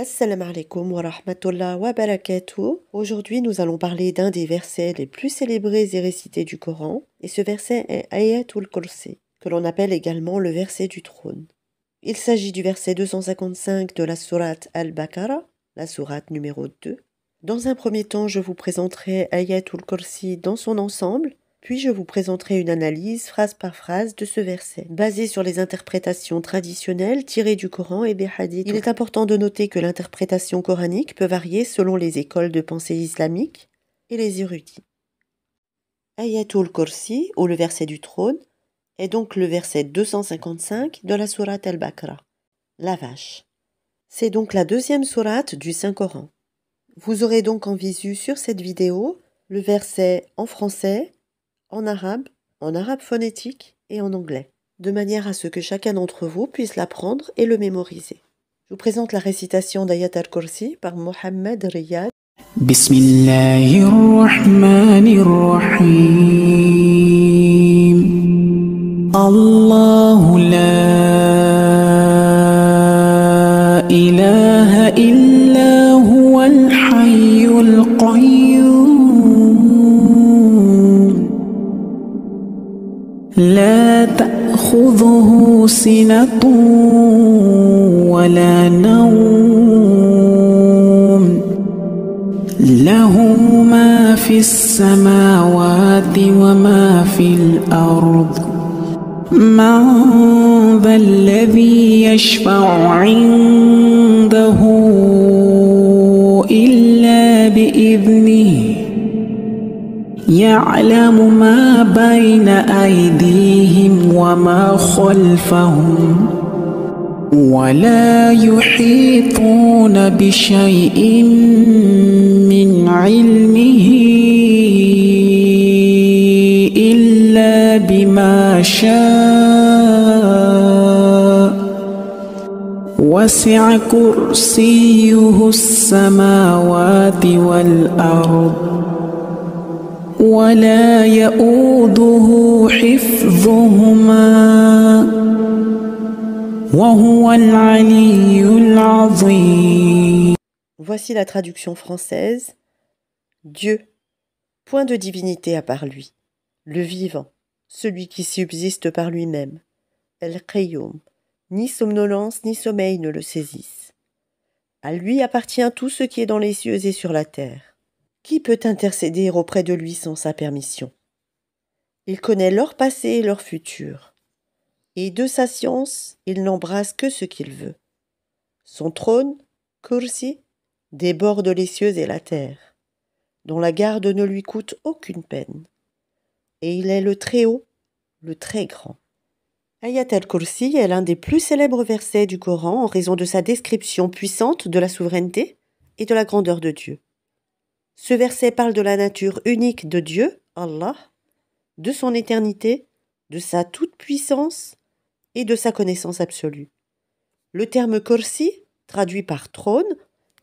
Assalamu alaikum wa rahmatullah wa barakatuh. Aujourd'hui, nous allons parler d'un des versets les plus célébrés et récités du Coran. Et ce verset est Ayatul Kursi, que l'on appelle également le verset du trône. Il s'agit du verset 255 de la sourate Al-Baqarah, la sourate numéro 2. Dans un premier temps, je vous présenterai Ayatul Kursi dans son ensemble, puis je vous présenterai une analyse phrase par phrase de ce verset, basée sur les interprétations traditionnelles tirées du Coran et des hadiths. Il est important de noter que l'interprétation coranique peut varier selon les écoles de pensée islamiques et les érudits. Ayatul Kursi, ou le verset du trône, est donc le verset 255 de la sourate Al-Baqarah, la vache. C'est donc la deuxième sourate du Saint-Coran. Vous aurez donc en visu sur cette vidéo le verset en français, en arabe phonétique et en anglais, de manière à ce que chacun d'entre vous puisse l'apprendre et le mémoriser. Je vous présente la récitation d'Ayat al-Kursi par Mohammed Riyad. Bismillahirrahmanirrahim. Allahu la ilaha illa huwal hayyul qayyum. لا تأخذه سنة ولا نوم له ما في السماوات وما في الأرض من ذا الذي يشفع عنده إلا بإذنه يعلم ما بين أيديهم وما خلفهم ولا يحيطون بشيء من علمه إلا بما شاء وسع كرسيه السماوات والأرض ولا يؤوده حفظهما وهو العلي العظيم. Voici la traduction française. Dieu, point de divinité à part lui, le vivant, celui qui subsiste par lui-même, El-Qayyum, ni somnolence ni sommeil ne le saisissent. À lui appartient tout ce qui est dans les cieux et sur la terre. Qui peut intercéder auprès de lui sans sa permission? Il connaît leur passé et leur futur, et de sa science, il n'embrasse que ce qu'il veut. Son trône, Kursi, déborde les cieux et la terre, dont la garde ne lui coûte aucune peine. Et il est le Très-Haut, le Très-Grand. Ayat al-Kursi est l'un des plus célèbres versets du Coran en raison de sa description puissante de la souveraineté et de la grandeur de Dieu. Ce verset parle de la nature unique de Dieu, Allah, de son éternité, de sa toute-puissance et de sa connaissance absolue. Le terme Kursi, traduit par trône,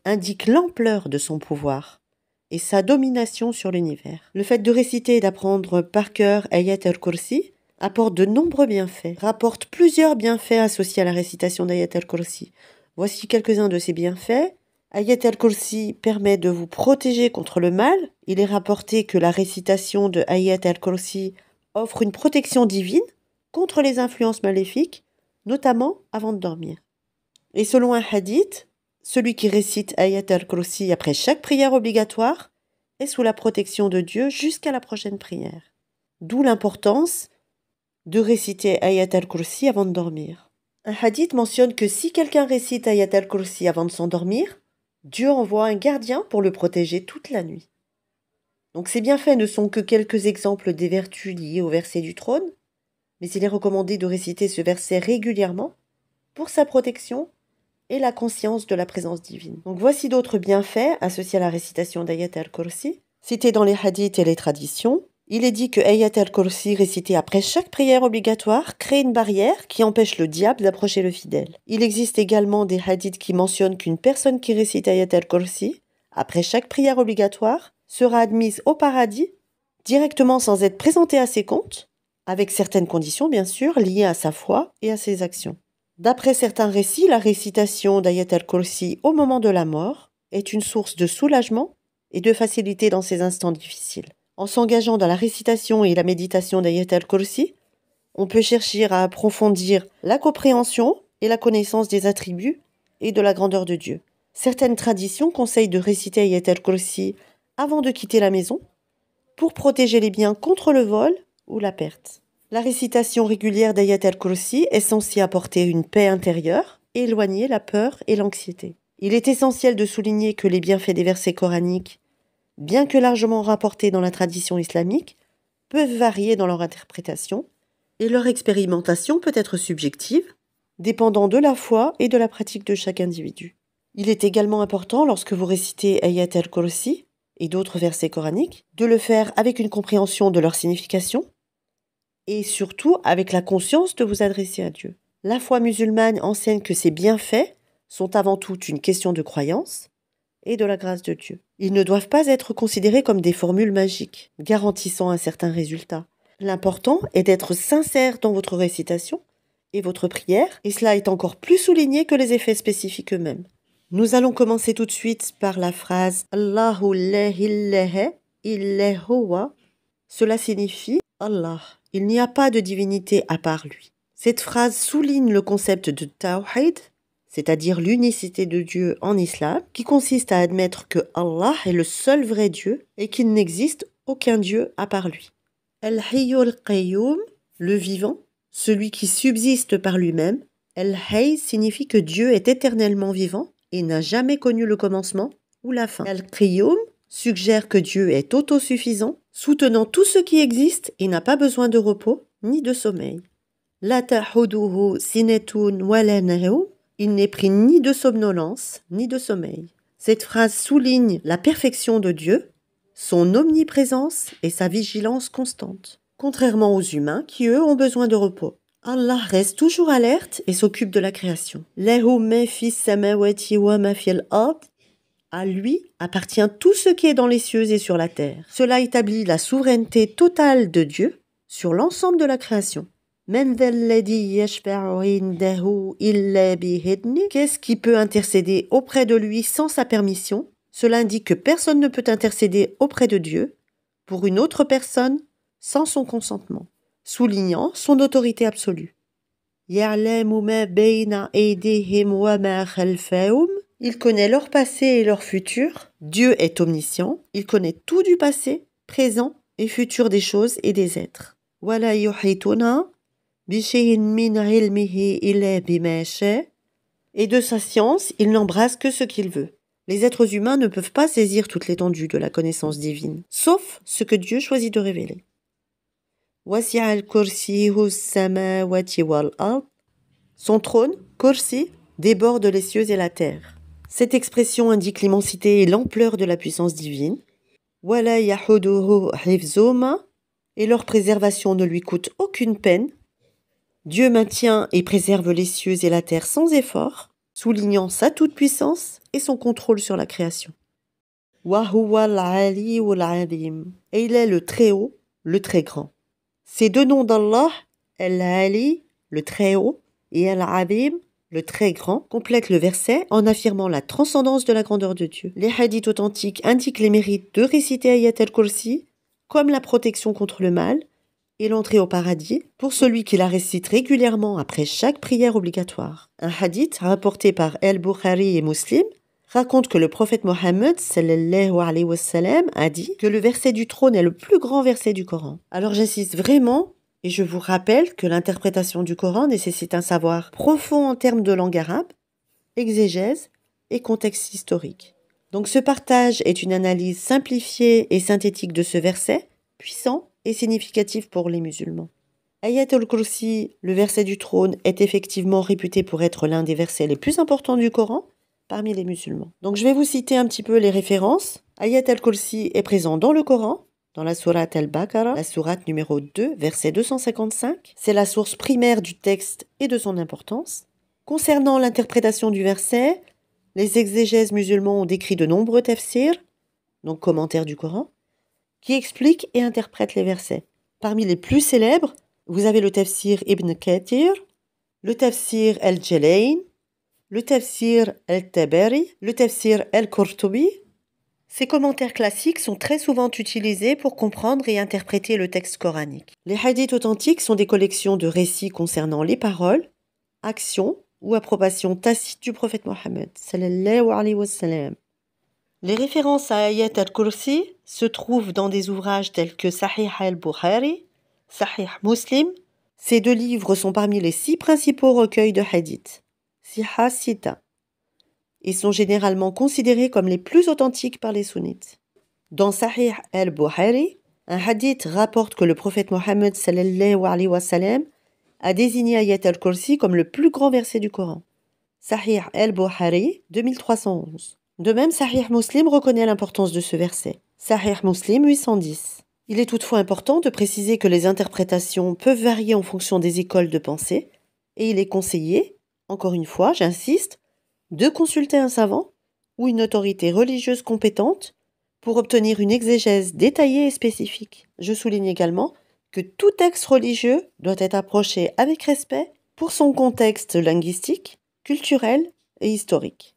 indique l'ampleur de son pouvoir et sa domination sur l'univers. Le fait de réciter et d'apprendre par cœur Ayat al-Kursi apporte de nombreux bienfaits, rapporte plusieurs bienfaits associés à la récitation d'Ayat al-Kursi. Voici quelques-uns de ces bienfaits. Ayat al-Kursi permet de vous protéger contre le mal. Il est rapporté que la récitation de Ayat al-Kursi offre une protection divine contre les influences maléfiques, notamment avant de dormir. Et selon un hadith, celui qui récite Ayat al-Kursi après chaque prière obligatoire est sous la protection de Dieu jusqu'à la prochaine prière. D'où l'importance de réciter Ayat al-Kursi avant de dormir. Un hadith mentionne que si quelqu'un récite Ayat al-Kursi avant de s'endormir, Dieu envoie un gardien pour le protéger toute la nuit. Donc ces bienfaits ne sont que quelques exemples des vertus liées au verset du trône, mais il est recommandé de réciter ce verset régulièrement pour sa protection et la conscience de la présence divine. Donc voici d'autres bienfaits associés à la récitation d'Ayat al-Kursi. Cités dans les hadiths et les traditions, il est dit que Ayat al-Kursi récité après chaque prière obligatoire crée une barrière qui empêche le diable d'approcher le fidèle. Il existe également des hadiths qui mentionnent qu'une personne qui récite Ayat al-Kursi après chaque prière obligatoire sera admise au paradis directement sans être présentée à ses comptes, avec certaines conditions bien sûr liées à sa foi et à ses actions. D'après certains récits, la récitation d'Ayat al-Kursi au moment de la mort est une source de soulagement et de facilité dans ces instants difficiles. En s'engageant dans la récitation et la méditation d'Ayat al-Kursi, on peut chercher à approfondir la compréhension et la connaissance des attributs et de la grandeur de Dieu. Certaines traditions conseillent de réciter Ayat al-Kursi avant de quitter la maison pour protéger les biens contre le vol ou la perte. La récitation régulière d'Ayat al-Kursi est censée apporter une paix intérieure et éloigner la peur et l'anxiété. Il est essentiel de souligner que les bienfaits des versets coraniques, bien que largement rapportés dans la tradition islamique, peuvent varier dans leur interprétation et leur expérimentation peut être subjective, dépendant de la foi et de la pratique de chaque individu. Il est également important, lorsque vous récitez Ayat al-Kursi et d'autres versets coraniques, de le faire avec une compréhension de leur signification et surtout avec la conscience de vous adresser à Dieu. La foi musulmane enseigne que ces bienfaits sont avant tout une question de croyance et de la grâce de Dieu. Ils ne doivent pas être considérés comme des formules magiques, garantissant un certain résultat. L'important est d'être sincère dans votre récitation et votre prière, et cela est encore plus souligné que les effets spécifiques eux-mêmes. Nous allons commencer tout de suite par la phrase « Allahu la ilaha illa huwa ». Cela signifie « Allah, il n'y a pas de divinité à part lui ». Cette phrase souligne le concept de Tawhid, c'est-à-dire l'unicité de Dieu en islam, qui consiste à admettre que Allah est le seul vrai Dieu et qu'il n'existe aucun Dieu à part lui. Al-Hayyul Qayyum, le vivant, celui qui subsiste par lui-même. Al-Hayy signifie que Dieu est éternellement vivant et n'a jamais connu le commencement ou la fin. Al-Qayyum suggère que Dieu est autosuffisant, soutenant tout ce qui existe et n'a pas besoin de repos ni de sommeil. La ta'huduhu sinatun wa la nawm, il n'est pris ni de somnolence ni de sommeil. Cette phrase souligne la perfection de Dieu, son omniprésence et sa vigilance constante, contrairement aux humains qui, eux, ont besoin de repos. Allah reste toujours alerte et s'occupe de la création. Lahu ma fis samawati wa ma fil ard. À lui appartient tout ce qui est dans les cieux et sur la terre. Cela établit la souveraineté totale de Dieu sur l'ensemble de la création. Qu'est-ce qui peut intercéder auprès de lui sans sa permission? Cela indique que personne ne peut intercéder auprès de Dieu pour une autre personne sans son consentement, soulignant son autorité absolue. Il connaît leur passé et leur futur. Dieu est omniscient. Il connaît tout du passé, présent et futur des choses et des êtres. Et de sa science, il n'embrasse que ce qu'il veut. Les êtres humains ne peuvent pas saisir toute l'étendue de la connaissance divine, sauf ce que Dieu choisit de révéler. Son trône, Kursi, déborde les cieux et la terre. Cette expression indique l'immensité et l'ampleur de la puissance divine. Et leur préservation ne lui coûte aucune peine. Dieu maintient et préserve les cieux et la terre sans effort, soulignant sa toute-puissance et son contrôle sur la création. Et il est le très haut, le très grand. Ces deux noms d'Allah, Al-Ali, le très haut, et Al-Azim, le très grand, complètent le verset en affirmant la transcendance de la grandeur de Dieu. Les hadiths authentiques indiquent les mérites de réciter Ayat al-Kursi, comme la protection contre le mal et l'entrée au paradis pour celui qui la récite régulièrement après chaque prière obligatoire. Un hadith rapporté par Al-Bukhari et Muslim raconte que le prophète Mohammed sallallahu alayhi wa sallam a dit que le verset du trône est le plus grand verset du Coran. Alors j'insiste vraiment et je vous rappelle que l'interprétation du Coran nécessite un savoir profond en termes de langue arabe, exégèse et contexte historique. Donc ce partage est une analyse simplifiée et synthétique de ce verset, puissant et significatif pour les musulmans. Ayat al-Kursi, le verset du trône, est effectivement réputé pour être l'un des versets les plus importants du Coran parmi les musulmans. Donc je vais vous citer un petit peu les références. Ayat al-Kursi est présent dans le Coran, dans la sourate al-Baqarah, la sourate numéro 2, verset 255. C'est la source primaire du texte et de son importance. Concernant l'interprétation du verset, les exégèses musulmans ont décrit de nombreux tafsirs, donc commentaires du Coran, qui expliquent et interprètent les versets. Parmi les plus célèbres, vous avez le tafsir Ibn Kathir, le tafsir al-Jalayn, le tafsir al-Tabari, le tafsir al-Qurtubi. Ces commentaires classiques sont très souvent utilisés pour comprendre et interpréter le texte coranique. Les hadiths authentiques sont des collections de récits concernant les paroles, actions ou approbations tacites du prophète Mohammed sallallahu alayhi wa sallam. Les références à Ayat al-Kursi se trouvent dans des ouvrages tels que Sahih al-Bukhari, Sahih Muslim. Ces deux livres sont parmi les 6 principaux recueils de hadiths, Siha Sita, et sont généralement considérés comme les plus authentiques par les sunnites. Dans Sahih al-Bukhari, un hadith rapporte que le prophète Mohammed sallallahu alayhi wa sallam a désigné Ayat al-Kursi comme le plus grand verset du Coran. Sahih al-Bukhari, 2311. De même, Sahih Muslim reconnaît l'importance de ce verset. Sahih Muslim, 810. Il est toutefois important de préciser que les interprétations peuvent varier en fonction des écoles de pensée, et il est conseillé, encore une fois, j'insiste, de consulter un savant ou une autorité religieuse compétente pour obtenir une exégèse détaillée et spécifique. Je souligne également que tout texte religieux doit être approché avec respect pour son contexte linguistique, culturel et historique.